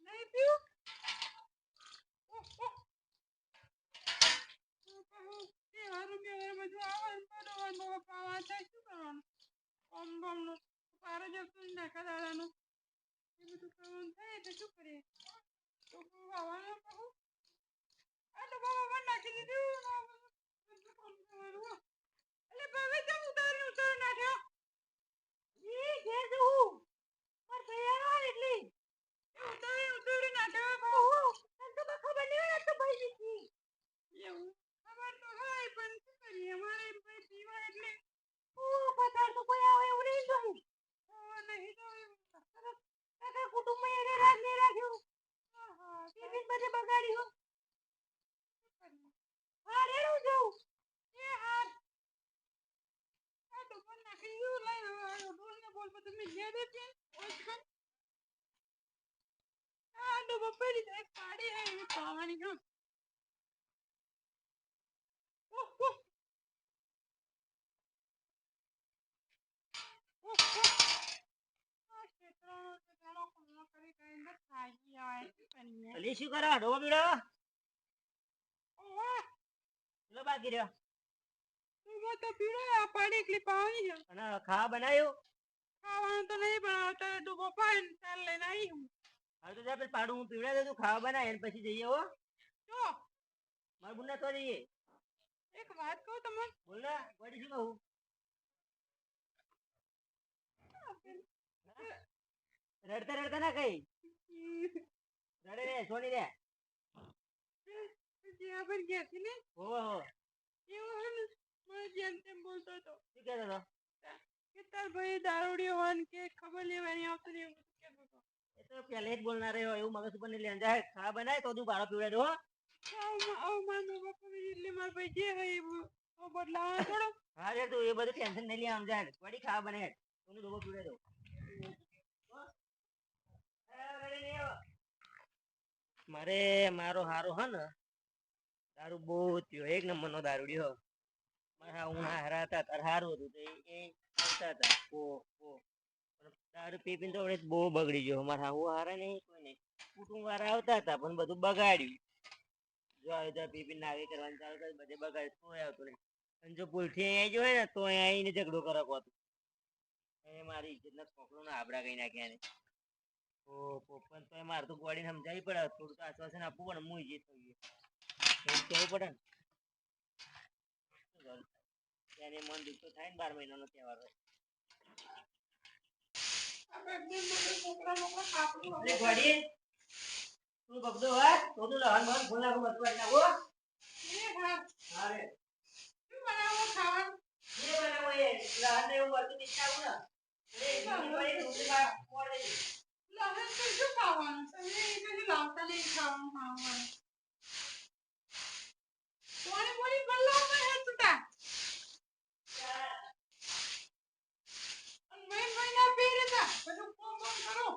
નહીં પીવું અલી શું કરો ઢોબો પીડો ચલો બાકી રહ્યો અને ખાવા બનાવ્યું ખાવાનું તો નહીં બનાવતા ડૂબો પાણી ચાલ લઈને આવી હું હવે તો જા પેલું પાડું હું પીવડા દઉં ખાવા બનાય અને પછી જઈએ હો જો મારા બુના તો જઈએ એક વાત કહું તમને બોલ ને વડી શું કહું રડતા રડતા ના કઈ રડે રે છોડી દે જ્યાં પર ગયા હતી ને હો હો એવું હે ને મને જેમ તેમ બોલતો હતો શું કહેતો હતો કે તાર ભાઈ દારૂડિયો હોય ને કે ખબર લેવાની આવતું ને એવું બધું કહેતો હતો એ તો પહેલે જ બોલનાર હોય એવું મગજ ઉપર લઈને જાય ખાવા બનાય તો તું ભાડો પીવડે દો મારા પપ્પા એટલે મારા ભાઈ જે હોય એવું બદલાવાનો થોડો હા રે તું એ બધું ટેન્શન નહીં લેવાનું જાય વડી ખાવા બનાય તું ડોબો પીવડે દો મારે મારો હારો હે ને દારૂ બહુ થયો એક નંબર નો દારૂડિયો મારા ઉણા હારા હતા તાર હારું હતું તો એ આવતા હતા દારૂ પી પીને તો બહુ બગડી ગયો મારા હું હારા નહીં કોઈ નહીં કુટુંબ વાળા આવતા હતા પણ બધું બગાડ્યું જો આવી પી પીને નાગી કરવાનું ચાલુ કરી બધે બગાડ્યું તોય આવતું નહીં અને જો ભૂલથી અહીંયા ગયો હોય ને તો અહીંયા આવીને ઝઘડો કરક હતું એ મારી ઇજ્જતના કોકડોના આબડા કઈ નાખ્યા ને પણ તો મારે તો ગોળીને સમજાવી પડે થોડું તો આશ્વાસન આપવું પડે હું ઇજ્જત થઈ ગયું કેવું પડે ને ત્યારે મન દુઃખ તો થાય ને 12 મહિનાનો તહેવાર હોય તું બગડો હોય તો તું લહન બહન ફૂલ નાખો બધું નાખો હા રે શું બનાવો ખાવાનું જે બનાવો એ લહન ને એવું બધું નીચાવું ને લહન તો શું ખાવાનું તમે એ કદી લાવતા નહીં ખાવાનું ખાવાનું કોની બોલી બલ્લા માં હે તુતા મેં મહિના પી રહ્યા બધું કોમ કરો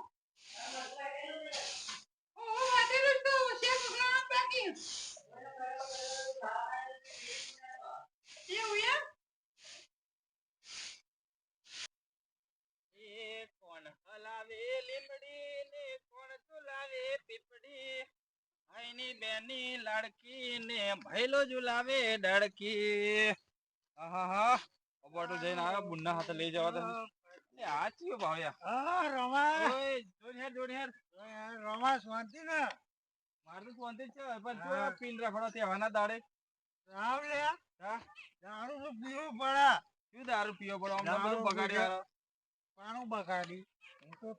ઓ વાટેલું તો શેક ના બાકી એવું એમ કોણ હલાવે લીમડી ને કોણ ઝુલાવે પીપડી આઈની બેની લાડકી ને ભૈલો ઝુલાવે ડળકી આહા અબાટો જઈને આવ્યો બુન્ના હાથે લઈ જવા તો આ ચિયો ભાવ્યા હા રમા ઓય જોડહેર રમા શાંતિ ને માર તો શાંતિ જ છે પણ જો પીન રખડો તેવાના દાડે રામ લે હા દારૂ તો પીવું પડે શું દારૂ પીવો પડો આમ બધું બગાડ્યા પાણું બગાડી હું તો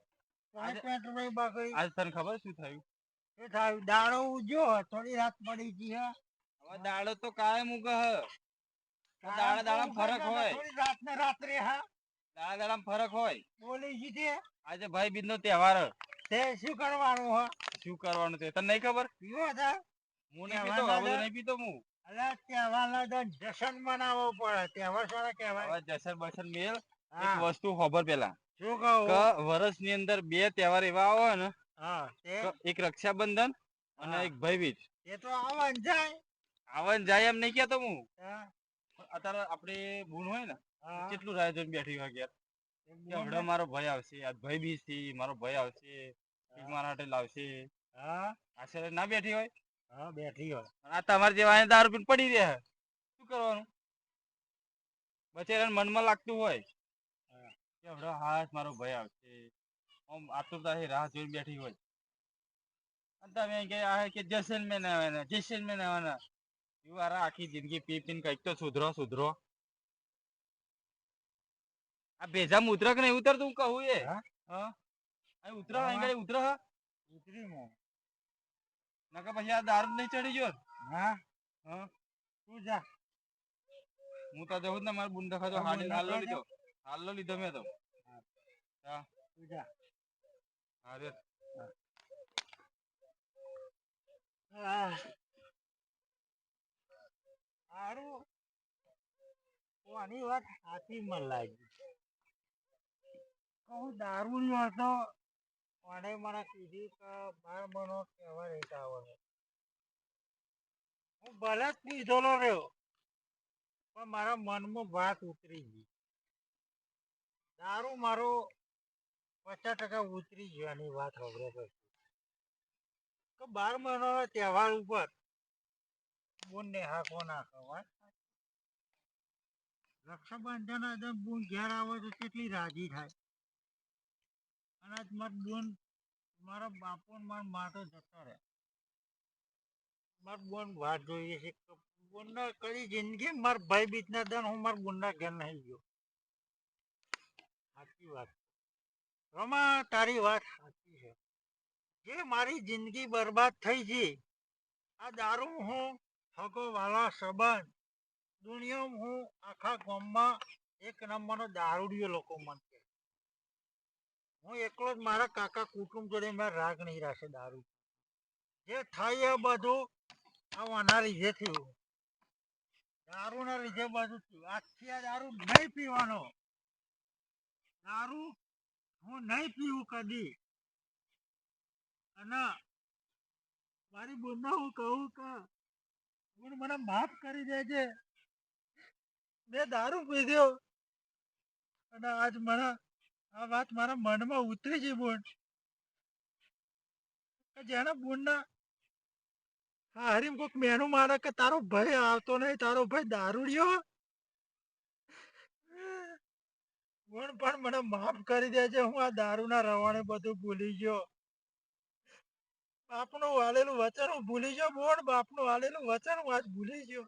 પેન્ટ બગાડી આજ તને ખબર શું થયું એ થાય દાડો ઉજ્યો થોડી રાત પડી ગઈ હે હવે દાડો તો કાયમ ઉગે હે દાડા ફરક હોય થોડી રાત ને રાત્રે હા દાડા ફરક હોય બોલી જીતે આજે ભાઈ બીજ નો તહેવાર તે શું કરવાનું હે શું કરવાનું છે તને નહીં ખબર પીવો હતા હું નહીં પીતો આ બધું નહીં પીતો હું અરે તહેવારના તો જશન મનાવવો પડે તહેવાર સારા કહેવાય હવે જસર બસર મેલ એક વસ્તુ ખબર પેલા શું કહું કે વર્ષની અંદર બે તહેવાર એવા આવે ને હા એક રક્ષાબંધન અને એક ભાઈબીજ એ તો આવન જાય આવન જાય એમ નહીં કેતો હું હા અત્યારે આપણે બૂન હોય ને હા કેટલું રાહ જોઈને બેઠી હોય યાર કે હમણાં મારો ભાઈ આવશે આજ ભાઈ બી છે મારો ભાઈ આવશે કંઈક મારા માટે લાવશે હા આશરે ના બેઠી હોય હા બેઠી હોય અને આ તમારે જેવા અહીંયા દારૂ પીને પડી રહ્યા છે. શું કરવાનું બચારાને મનમાં લાગતું હોય હા. કે હમણાં હાશ મારો ભાઈ આવશે આમ આતુરતાથી રાહ જોઈને બેઠી હોય અને તમે કે આ કે જેસલમેન આવવાના જેસલમેન આવવાના એવું અરે આખી જિંદગી પી પીને કંઈક તો સુધરો સુધરો આ ભેજા ઉતરક નહીં ઉતરતું હું કહું એ હા હા અહીં ઉતરો હા. અહીં ગાડી ઉતરો ઉતરી માં નકર પછી આ દારૂ જ નહીં ચડી ગયો હા હા તું જા હું તો જવું જ ને મારા બુંડ ખાતો તારા હાડીને બુનને હાલો કહે છે? લીધો હાલો લીધો મેં તો હા તું જા અરે હા સારું આની વાત સાચી મને લાગી કહું દારૂ હતો અને મને કીધી કે બાર મનો કહેવા રહેતા આવે હું ભલે જ પીધેલો રહ્યો પણ મારા મનમાં વાત ઉતરી ગઈ દારૂ મારો 50% ઉતરી ગયાની વાત ખબર પછી કે 12 મહિનાના તહેવાર ઉપર બોનને હાકો ના ખવાય રક્ષાબંધન આજે બોન ઘેર આવે તો કેટલી રાજી થાય અને આજ માર બોન મારા બાપો ને મારા મા તો જતા રહે માર બોન વાત જોઈએ છે કે બોનના કઈ જિંદગી માર ભાઈ બીજના દન હું મારા બોનના ઘેર નહીં ગયો સાચી વાત રમા તારી વાત સાચી છે જે મારી જિંદગી બરબાદ થઈ છે આ દારૂ હું હગો વાલા સંબંધ દુનિયામાં હું આખા ગામમાં એક નંબરનો દારૂડિયો લોકો મને કહે હું એકલો જ મારા કાકા કુટુંબ જોડે મેં રાગ નહીં રાખે દારૂ જે થાય એ બધું આના લીધે થયું દારૂના લીધે બધું થયું આજથી આ દારૂ નહીં પીવાનો દારૂ હું નહીં પીવું કદી અને મારી બોનને હું કહું કે બોન મને માફ કરી દેજે મેં દારૂ પીધ્યો અને આજ મને આ વાત મારા મનમાં ઉતરી છે બોન કે જેને બોનના હા હરીમ કોક મેનું મારે કે તારો ભાઈ આવતો નહીં તારો ભાઈ દારૂડિયો બોન પણ મને માફ કરી દેજે હું આ દારૂના રવાને બધું ભૂલી ગયો બાપનું વાલેલું વચન હું ભૂલી ગયો બોન બાપનું વાલેલું વચન હું આજ ભૂલી ગયો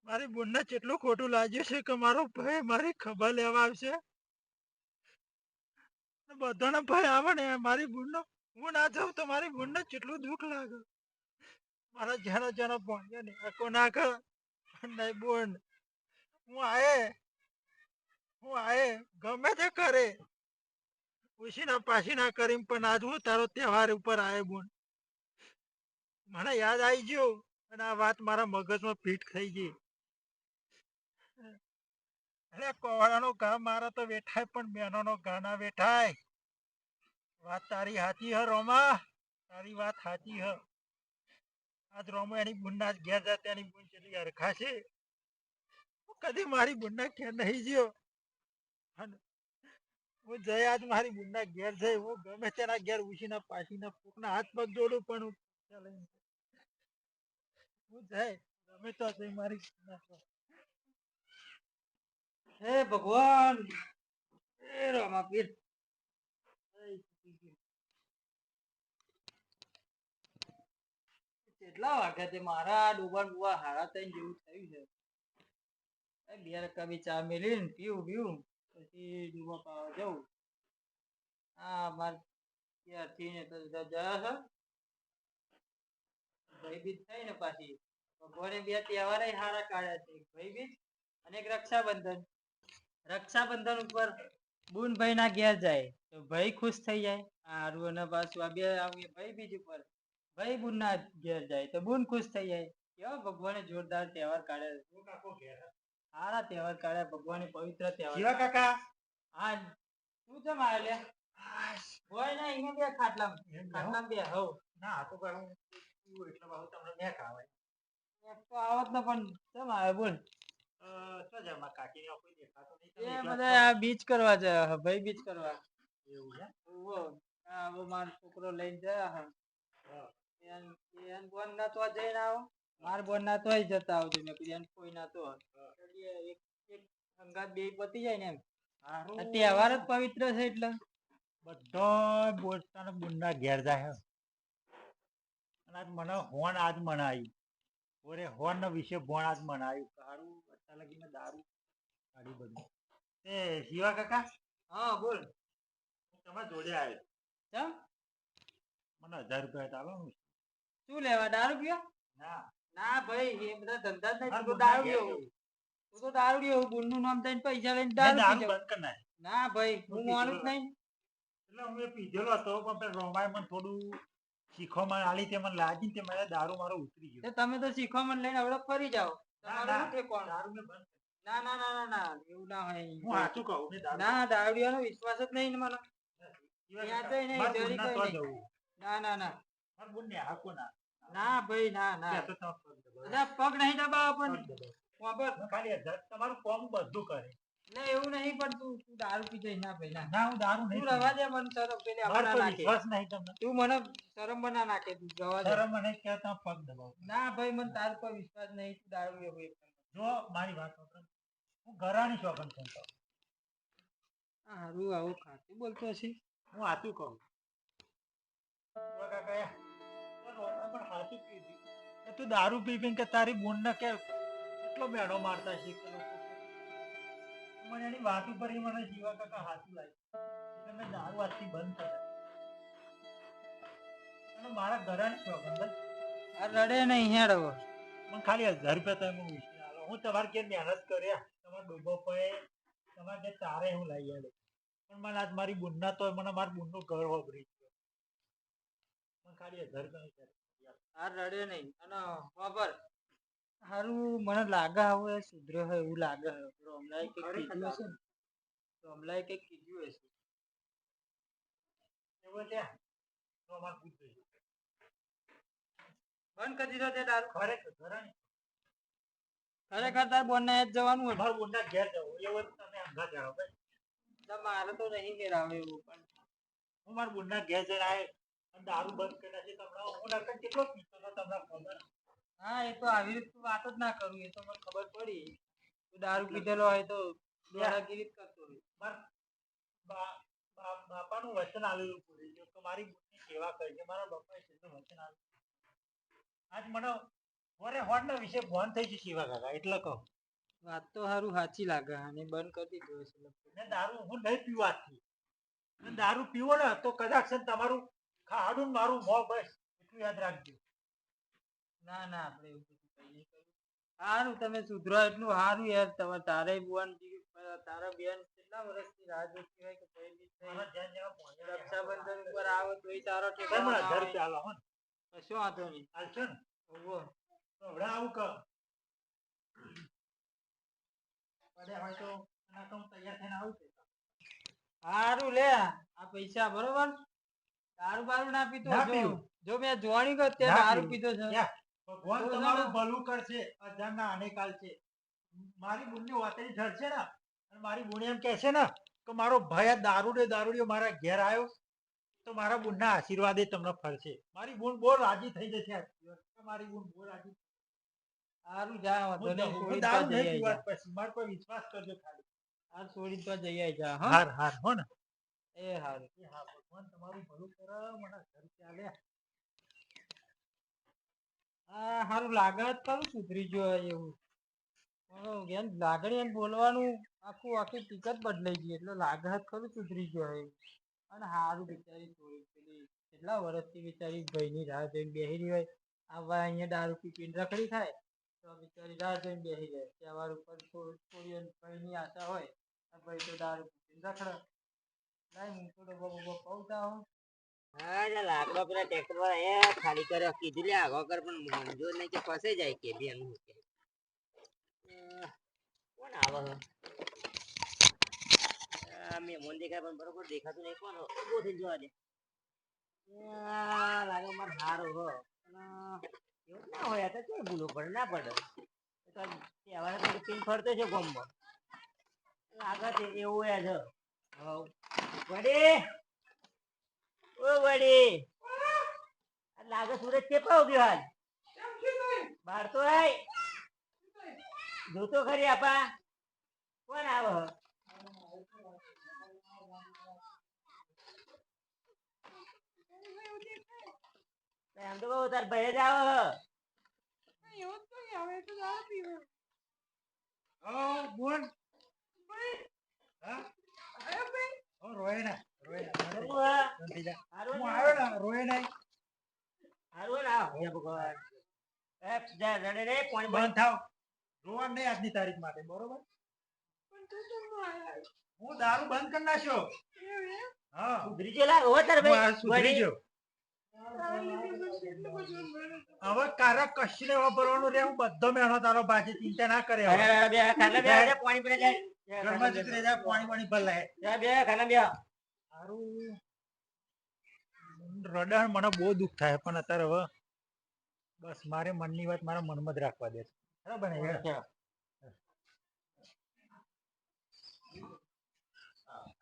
મારી બોનને કેટલું ખોટું લાગ્યું છે કે મારો ભાઈ મારી ખબર લેવા આવશે બધાના ભાઈ આવે ને મારી બોનનો હું ના જાઉં તો મારી બોનને કેટલું દુઃખ લાગે મારા જેના જેના ભણ્યા ને આખો ના કર નહીં બોન હું આયે ગમે તે કરે ઉશીના પાસીના કરીને પણ આજ હું તારો તહેવાર ઉપર આયે બોન મને યાદ આવી ગયું અને આ વાત મારા મગજમાં ફિટ થઈ ગઈ અરે કોવાળાનો ઘા મારા તો વેઠાય પણ બહેનોનો ઘા ના વેઠાય વાત તારી સાચી હ રોમા તારી વાત સાચી હ આજ રોમો એની બુનના ઘેર જાય તેની બુન કેટલી હરખાશે હું કદી મારી બુનના ઘેર નહીં ગયો હું જઈ આજ મારી બુનના ઘેર જઈ હું ગમે તેના ઘેર ઉછીના પાછીના કોકના હાથ પગ જોડું પણ હું જઈ ગમે તો જઈ મારી હે ભગવાન હે રામાપીર કેટલા વાગ્યા છે મારા ડોબા બુવા હારા તઈ જેવું થયું છે બે રકાબી ચા મેલી ને પીવું પીવું પછી ડોબા પાવા જવું હા માર ત્યાંથી ને તો જયા છે ભાઈ બીજ થઈ ને પાછી ભગવાને બે તહેવાર હારા કાઢ્યા છે ભાઈ બીજ અને એક રક્ષાબંધન રક્ષાબંધન ઉપર બુન ભાઈ ના ઘેર જાય તો ભાઈ ખુશ થઈ જાય હારું અને પાછું આ બે ભાઈ બીજ ઉપર ભાઈ બુન ના ઘેર જાય તો બુન ખુશ થઈ જાય કેવા ભગવાને જોરદાર તહેવાર કાઢ્યા સારા તહેવાર કાઢ્યા ભગવાને પવિત્ર તહેવાર કાકા હા તું કેમ આવ્યો લે હોય ના અહીંયા બે ખાટલામાં બે હવ ના તો કરું એટલે બહુ તમને મેં ખાવાય એક તો આવત ને પણ કેમ આવ્યો બોલ શું છે એમાં કાકીને કોઈ દેખાતો નહીં, તમે એ એકલા જ બધા છો? આ બીચ કરવા જાય હે, ભાઈ બીચ કરવા. એવું છે? ઓહો, આ હવે મારો છોકરો લઈને જાય હે. હા. એન બોન ના તો જઈને આવો, માર બોન ના તોય જતા આવજો. મેં કીધું એન કોઈ ના તો એક એક અંગાત બે પતી જાય ને એમ. હારું. આ તહેવાર જ પવિત્ર છે એટલે. બધા બોલતાને બુનના ઘેર જાય હે. અને આજ મને હોન આજ મને આવ્યું. ઓરે હોન નો વિશે ભણ આજ મને આવ્યું. હારું અત્યારે લગીને દારૂ કાઢી બધું. એ શિવા કાકા, હા બોલ. હું તમારા જોડે આવ્યો. ચમ મને 1000 રૂપિયા ચાલો ને. શું લેવા, દારૂ પીવા? ના, ના ભાઈ, એ બધા ધંધા જ નહીં. મારા તું તો બુનના દારૂ ઘેર લેવું, જવું. તું તો દારૂ લેવું. ગુણનું નામ થઈને પૈસા લઈને મેં દારૂ પી દારૂ જાવ. બંધ કરી નાખ્યો. ના ભાઈ, હું માનું જ નહીં. એટલે હું એ પીધેલો હતો પણ પેલા રોમાએ મને થોડું શીખવામાં આલી તે મને લાગી ને તે મને દારૂ મારો ઉતરી ગયો. તે તમે તો શીખવામાં લઈને હવે ફરી જાઓ. ના તમારું ના, શું ઠેકાણું? દારૂ મેં બંધ કરી. ના ના ના ના ના, એવું ના હોય. હું સાચું કહું, મેં દારૂ ના, દારૂડિયાનો વિશ્વાસ જ નહીં ને મને. શિવા ત્યાં કાકા, તો નહીં, મારા જરી બુનના કઈ તો નહીં. જવું. ના ના ના મારા બુનને હાંકો ના. ના ભાઈ, ના ના. ત્યાં તો તમે પગ દબાવો. અલા, પગ નહીં દબાવો પગ પણ દબાવો. વાપર. હું ખાલી 1000 તમારું કામ બધું કરે. એટલે એવું નહીં, પણ તું દારૂ પી જઈશ. ના ભાઈ ના. ના, હું દારૂ તું નહીં રવા પીતો. દે, મને શરમ પેલી આમાં મારા ના પર નાખે. વિશ્વાસ નહીં તમને. તું મને શરમ બના નાખે, તું જવા દે. શરમ મને કે તમે પગ દબાવો. ના ભાઈ, મને તાર પર વિશ્વાસ નહીં. તું દારૂ લેવો એક નંબર. જો મારી વાત સાંભળો. હું ઘરાણી શોખન કરતો. હારું આવું ખાતું બોલતો હશે. હું સાચું કહું. શિવા કાકા, તો રોમાએ પણ સાચું કીધું. કે તું દારૂ પી પીને કે તારી બુનને કે કેટલો મેળો મારતા છે કે લોકો કે. મને એની વાત ઉપર ઈ મને શિવા કાકા સાચું લાગ્યું. એટલે મેં દારૂ આજથી બંધ કર્યા. અને મારા ઘરાણી શોખન બસ. આ રડે નહીં હેડ હવે. મને ખાલી 1000 રૂપિયા તમે ઉછીને આલો. હું તમારે ઘેર મહેનત કર્યા. તમારા ડૂબો પે તમારે ઘેર ચારે હું લઈ આવ્યો. પણ મને આજ મારી બુનના તોય મને મારા બુનનું ઘર વાપરી ગયો. મને ખાલી 1000 રૂપિયા આ રડે નહીં. અને વાપર. હારું મને લાગે હવે સુધરે હોય એવું લાગે છે. રોમલાએ કંઈક કીધું હશે ને. રોમલાએ કંઈક કીધું હશે. એવું ત્યાં તો અમારે ભૂત થઈ ગયું. બંધ કરી દીધો તે દારૂ. ખરેખર ઘરાણી. ખરેખર તાર બોનને જ જવાનું હોય. મારા બુનના ઘેર જવું એવું તમે અંગા જાણો ભાઈ. તો મારે તો નહીં મેળાવે એવું પણ. હું મારા બુનના ઘેર જઈને આય અને દારૂ બંધ કરી નાખી તમને હું નકર કેટલો પીતો હતો તમને ખબર. હા, એ તો આવી રીતે તું વાત જ ના કરું. એ તો મને ખબર પડી. તું દારૂ પીધેલો હોય તો દોડાગીરી જ કરતો હોય. મારા બાપાનું વચન આલેલું પૂરી ગયું કે મારી બુનની સેવા કરજે. મારા બાપાએ છેલ્લું વચન આલેલું. આજ મને વરે હોડના વિશે ભોન થઈ છે શિવા કાકા એટલે કહું. વાત તો સારું સાચી લાગે. અને બંધ કરી દીધું હશે લગભગ. ને દારૂ હું નહીં પીવું આજથી. અને દારૂ પીવો ને તો કદાચ છે ને તમારું ખાડું ને મારું મોં બસ એટલું યાદ રાખજો. ના ના, આપણે એવું બધું કઈ નહીં કર્યું. સારું તમે સુધરો એટલું સારું યાર. તમારે તારે બુવાન તારા બેન કેટલા વર્ષથી રાહ જોતી હોય કે ભાઈ બી થઈ. મારા જ્યાં જ્યાં પહોંચ્યા રક્ષાબંધન ઉપર આવે તોય તારો ભાઈ ઠેકાણો મને ના 1000 હોય. રૂપિયા આલો હો ને. કશો વાંધો નહીં. હાલશો ને ઓહો. તો હમણાં આવું કર. પડ્યા હોય તો એના તો હું તૈયાર થઈને આવું છું. સારું લે આ પૈસા બરોબર. દારૂ બારૂ ના પીતો. ના જો પીવું. જો મેં જોવાની ગયો તે ના દારૂ પીવું. પીતો છે. યા, ભગવાન તો તમારું ના. ભલું કરશે. અજાણના અનેકાલ છે. મારી બુનની વાતરી ઠરશે ને અને મારી બુન એમ કહે છે ને કે મારો ભાઈ આ દારૂડિયો મારા ઘેર આવ્યો તો મારા બુનના આશીર્વાદ તમને ફરશે. મારી બુન બહુ રાજી થઈ જશે આ દિવસ. મારી બુન બહુ રાજી. સારું જા વાંધો હું નહીં. હું છોડીને દારૂ તો નહીં જઈ પીવા જા. પછી મારા પર વિશ્વાસ કરજો ખાલી. આ છોડીને તો જઈ આઈ જા. હા હાર હાર હો ને. એ હારું. એ હા, ભગવાન તમારું ભલું કરે. મને ઘર ચાલે. આ સારું લાગે જ ખરું સુધરી ગયો એવું. એમ લાગણી એમ બોલવાનું આખી ટિકટ બદલાઈ ગઈ. એટલે લાગે જ ખરું સુધરી ગયો એવું. અને સારું બિચારી થોડી પેલી કેટલા વર્ષથી બિચારી ભાઈની રાહ જોઈને બેસી રહી હોય. આવા અહીંયા દારૂ પી પીને રખડી થાય તો બિચારી રાહ જોઈને બેસી જાય. તહેવાર ઉપર થોડી ભાઈની આશા હોય. આ ભાઈ તો દારૂ પીને રખડે. લાય હું તો ડબ્બો બબ્બો પહોંચતા હોઉં. હા એટલે લાકડો પેલા ટ્રેક્ટર વાળા એ ખાલી કર્યો કીધું લે આગો કર પણ મંજો નહીં કે ફસે જાય કે બેન હું કે કોણ આવે મહેમાન દેખાય પણ બરોબર દેખાતું નહીં. કોણ ઉભો થઈ જવા દે. લાગે મારે હારો હો એવું ના હોય તો કેવું ભૂલો પડે ના પડે. તહેવાર મૂકીને ફરતો છે ગામમાં લાગે છે એવું એ છે હવ વડી ઓ વડી આ લાગે સુરજ ચેપાવ ગયો હાલ કેમ છે ભાઈ? બહાર તો આય જોતો ખરી આપા કોણ આવે હ? એમ તો કહું તાર ભાઈ જ આવે હ એવું જ નહીં, હવે તો દારૂ પીવે. હા બોલ. ભાઈ, હા આયો ભાઈ? રોય ના શું હ? હારું હું ને? આવ્યો ને રોય નહીં. હારું ને? આવ. હે ભગવાન. એ જા રડે રે પાણી બંધ થાવ રોવા નહીં આજની તારીખ માટે બરોબર. પણ તું કેમ ન આયો? હું દારૂ બંધ કરી નાખ્યો. એવું એમ? હા સુધરી ગયો લા રોવા તાર હું ભાઈ આ સુધરી ગયો. તારા લીધે પછી એટલું બધું મળે. હવે કારા કશીને વાપરવાનું રે હું બધો મેણો તારો બાજી ચિંતા ના કરે અરે હવે. અરે બે ખાના બે જા પાણી પીને જાય ઘરમાં જતી રહે જા પાણી ભર લે. જા બે ખાના બે સારું રડાણ મને બહુ દુઃખ થાય પણ અત્યારે હવે બસ મારે મનની વાત મારા મનમાં જ રાખવા દે બરાબર ને યાર?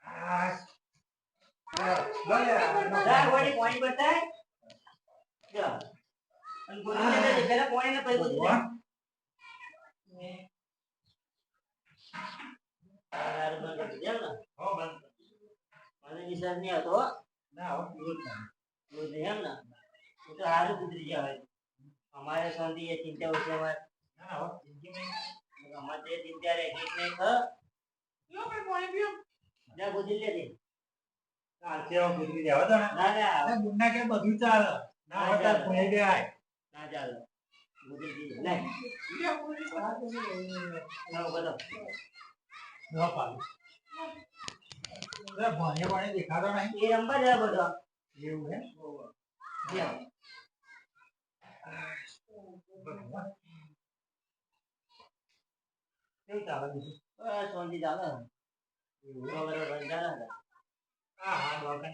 આ જા વળી પાણી બતાય જા અને ગોળી લેતા જજે. પહેલા પાણી ને પછી ગોળી લે. દારૂ બંધ કરી દીધો એમ ને? હો બંધ. મને વિશ્વાસ નહીં આવતો હો. ના હવે પીવું જ નહીં. એવું નહીં એમ ને? હું તો હારું સુધરી ગયા હવે. અમારે શાંતિ એ ચિંતા ઓછી અમારે. ના હવે જિંદગીમાં અમારે તે ચિંતા રહે કે નહીં ખ લો ભાઈ, પાણી પીઓ. જા ગોળી લેજે. ચાલશે હવે ગુજરી દેવા દો ને. ના ના અરે મુન્ના કે બધું ચાલે. ના હવે તાર ભૂંઈ બે આય. ના ચાલે ગોળી પી લે. લ્યો, ગોળી પા. લાવો બધો. ન પાડું. અરે ભોંય પાણી દેખાતો નહીં. એ રંબા જાય બધો. એવું હે? લ્યો. કેવું ચાલે બીજું? બસ શાંતિ ચાલે. બરોબર બંધ ચાલે ને? હા હા વાગણ.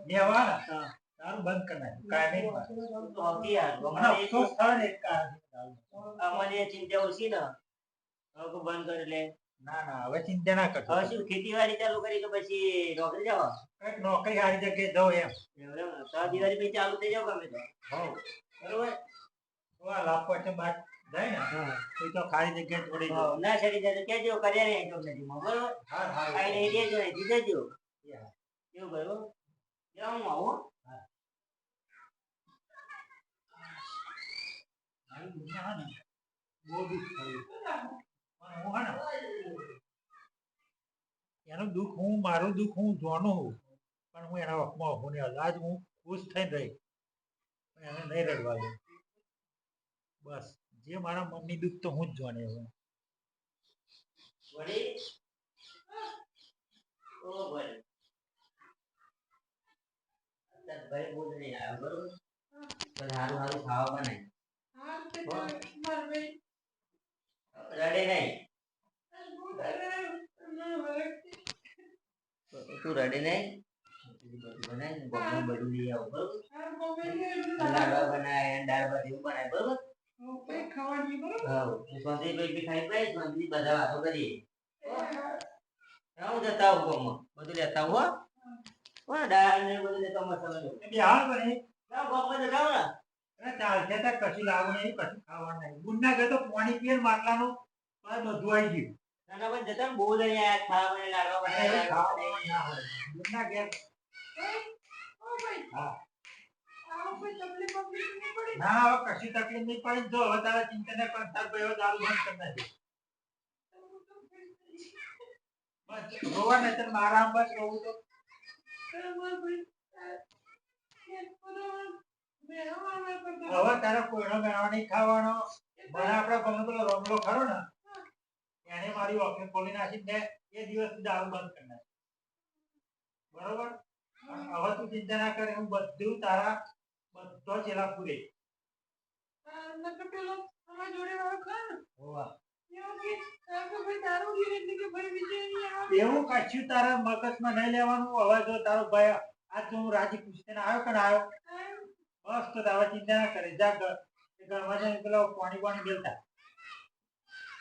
દેવા ને હા. તારું બંધ કરી નાખ્યું. કાંઈ નહીં. તો હોતી યાર મને અમારે અફસોસ થાય ને એક કારણ. અમારે ચિંતા ઓછી ને હવે તો બંધ કરી લે. ના ના હવે ચિંતા ના કરતો. હવે શું ખેતીવાડી ચાલુ કરી કે પછી નોકરી જવા? કંઈક નોકરી સારી જગ્યાએ જાઉં એમ. એવું એમ ને? તો આ દિવાળી પછી ચાલુ થઈ જાવ ગમે તો. હોવ. બરોબર? તો આ લાભ છે બાદ જાય ને હા. તો એ તો ખાલી જગ્યાએ થોડી હા, ના ચડી જાય તો કહેજો કર્યા નહીં તો નદીમાં બરોબર? હા હા કાંઈ નહીં દેજો નહીં દીધેજો. હા. એવું કરું જરા હું આવું હો. મારી દુનિયા હે ને બહુ દુઃખ થયું. પણ હું હે ને એનું દુઃખ હું મારું દુઃખ હું જાણું છું. પણ હું એના વખમાં હું નહીં આજ હું ખુશ થઈને રહી પણ એને નહીં રડવા દઉં. બસ જે મારા મનની દુઃખ તો હું જ જાણે હવે. વળી ઓ ભાઈ અત્યારે ઘરે બોલ નહીં આવ્યો બરોબર? પણ સારું સારું ખાવા બનાય. હા, તે માર ભાઈ. રડે નહીં. બહુ દારૂ ના વળે. તું રડે નહીં. બધું બનાય ને ગોળનું બધું લઈ આવો બરોબર? આ ગોમેલી એટલું દારૂ. લાડવા બનાય દાળ ભાત એવું બનાય બરોબર? હું કઈ ખાવાની બરોબર? હા શાંતિ ભાઈ ખાઈ પાઈ શાંતિ બધા વાતો કરીએ. હું જતા આવું ગામમાં બધું લેતા આવું હો. હા દાળ ને બધું લેતા મસાલા ને. એટલે હાલ બને જાઓ ગામમાં જતા આવો ને. અરે ચાલશે તાર કશું લાવવું નહીં કશું ખાવાનું નહીં. ગુંડા ગયો તો પાણી પીએ ને માટલાનું તો બધું આવી ગયું. નાના ભાઈ જતા ને બહુ જ અહીંયા ખાવા મને લાડવા બનાય લાડવા બનાય. ગુંડા ઘેર ઓ ભાઈ, હા આ કોઈ તકલીફ બકલીફ નહીં પડી? ના હવે કશી તકલીફ નહીં પડી. જો હવે તારા ચિંતા ના કર તાર ભાઈ હવે દારૂ બંધ કરી નાખ્યો. બસ રોવા નહીં તો મારા આમ બસ રોવું તો હવે તારે કોઈનો મેળવા નહીં ખાવાનો. મને આપડે ગમે પેલો રમલો ખરો ને એને મારી ઓફિસ ખોલી નાખી ને એ દિવસ દારૂ બંધ કરી નાખી. બરોબર? અને હવે તું ચિંતા ના કરે હું બધું તારા બધો ચેલા પૂરે. પેલો અમારા જોડે વાળો ખરો ને? હોવા એવું કે આ તો ભાઈ દારૂ પીવે એટલે કે ભાઈ વિજય નહીં આવે. એવું કશું તારા મગજમાં નહીં લેવાનું. હવે જો તારો ભાઈ આજ જો હું રાજી પૂછીને આવ્યો કે ના આવ્યો બસ તો તારે ચિંતા ના કરે. જા ઘરમાં જઈને પેલો પાણી મેલતા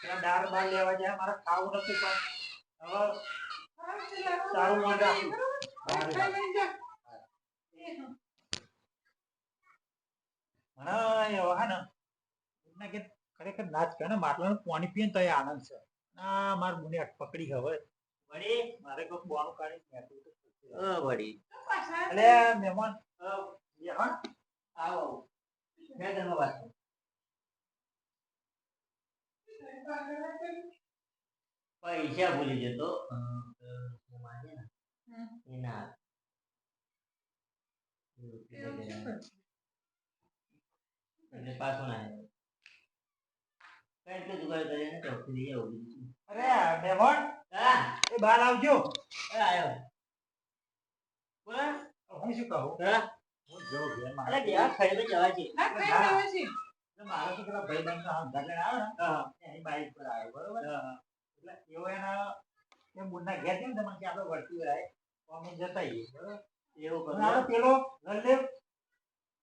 પેલા દાળ બાર લેવા જાય મારે ખાવું નથી પણ હવે તારું મન રાખું. મને એવો હે ને એમના કે ખરેખર નાચ કરે ને માટલાનું પાણી પીએ ને તો એ આનંદ છે. ના માર મુને પકડી હવે વળી મારે કોઈક બોનું કાઢી નાખ્યું તો વળી એટલે મહેમાન એ હા આવો મેં તમને વાત કરી. પૈસા ભૂલી જતો એના એટલે પાછો ના આવ્યો. કઈ તો જુગાડ કરીને ચોખ્ખું લઈ આવું બીજું. અરે મહેમાન હા એ બહાર આવજો. આવ્યો બોલો. હું શું કહું હા હું જો ઘેર અરે મારે ગયા ખાઈ તો જવા છે. મારો તો પેલા ભાઈબંધ આમ ઘરે આવે ને એની બાઈક પર આવ્યો બરોબર એટલે એવો એના એ મુન્ના ઘેર છે ને તમને કે આપણે વળતી રાય અમે જતા આવીએ બરોબર એવું અને કરો. આપણે પેલો લલ્લેવ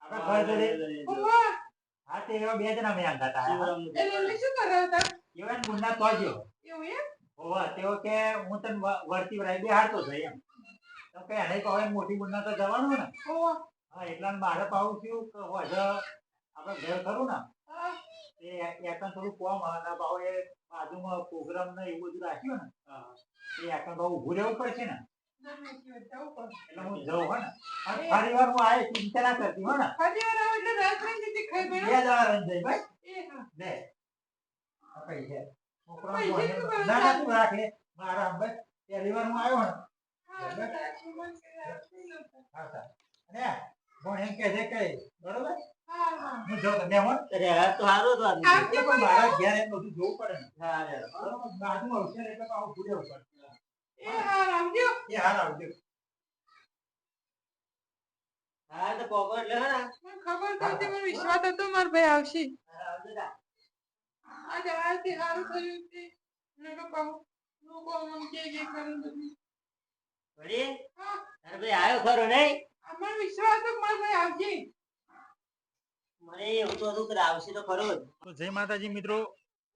આપણે ઘર જોડે હા તે એવા બે જણા મેં આંધા હતા એવો એને મુન્ના તો જો હોવા તેઓ કે હું તને વળતી રાય બેહાડતો થઈ એમ તો કે એને કહો એમ મોટી મુન્ના તો જવાનું ને હા એટલા મારે પાવું થયું કે હજુ આપણે ઘર ખરું ને એ એકન થોડું કોમ અને ભાવ એ બાજુમાં પ્રોગ્રામ ને એવું બધું રાખ્યું ને એ એકન ભાવ ઊભું રહેવું પડશે ને એટલે હું જઉં હો ને અને ફરી વાર હું આવીશ ચિંતા ના કરતી હો ને 2 જણા રહીને જઈ ભાઈ લે આ પૈસા છોકરા ના ના તું રાખ લે મારા આમ બસ પહેલી વાર હું આવ્યો ને હા સર અને ભણ એમ કહે છે કઈ બરોબર હું જો તમે હો અરે આ તો સારું તો આદમી. એટલે પણ મારા ઘેર એમ બધું જોવું પડે ને હા રે. બરોબર બાજુમાં આવશે ને એટલે પાછું ભૂલે ઉપર એ હાર આવજો હા તો પોપટ લે ને. ખબર તો હતી મને વિશ્વાસ હતો મારા ભાઈ આવશે આવજો તા. આજે આથી સારું થયું છે ને તો કહું લોકો મને કે કરું બધું વળી હા તારે ભાઈ આવ્યો ખરો નહીં. અમારો વિશ્વાસ હતો કે મારા ભાઈ આવશે મને એવું તો હતું કે આવશે તો ખરો જ. તો જય માતાજી મિત્રો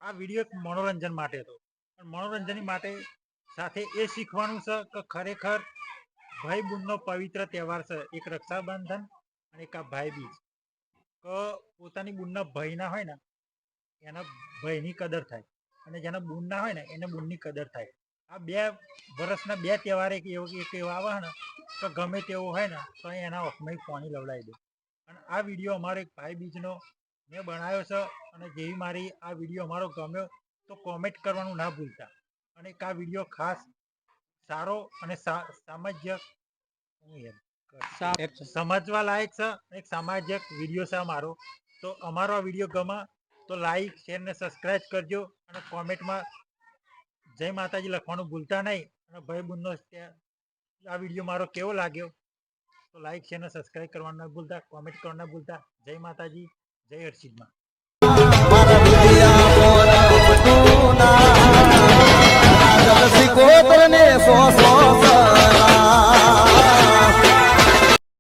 આ વિડીયો એક મનોરંજન માટે હતો પણ મનોરંજન માટે સાથે એ શીખવાનું છે કે ખરેખર ભાઈ બહેનનો પવિત્ર તહેવાર છે એક રક્ષાબંધન અને એક આ ભાઈ બીજ કે પોતાની બુનના ભાઈ ના હોય ને એના ભાઈની કદર થાય અને જેના બુન ના હોય ને એને બુનની કદર થાય. આ 2 વર્ષના 2 તહેવાર એક એવા આવે ને તો ગમે તેવો હોય ને તો એના ઓખમાં પાણી લવડાવી દે. અને આ વિડીયો અમારો એક ભાઈ બીજનો મેં બનાવ્યો છે અને જેવી મારી આ વિડીયો અમારો ગમ્યો તો કોમેન્ટ કરવાનું ના ભૂલતા અને એક આ વિડીયો ખાસ સારો અને સામાજિક સમજવા લાયક છે એક સામાજિક વિડીયો છે અમારો. તો અમારો આ વિડીયો ગમે તો લાઈક શેર ને સબસ્ક્રાઈબ કરજો અને કોમેન્ટમાં જય માતાજી લખવાનું ભૂલતા નહીં અને ભાઈ બહેનનો આ વિડીયો મારો કેવો લાગ્યો તો લાઈક શેર ને સબસ્ક્રાઈબ કરવાનું ના ભૂલતા કોમેન્ટ કરવાનું ના ભૂલતા. જય માતાજી જય હર્ષિદમાં. કોતરને સો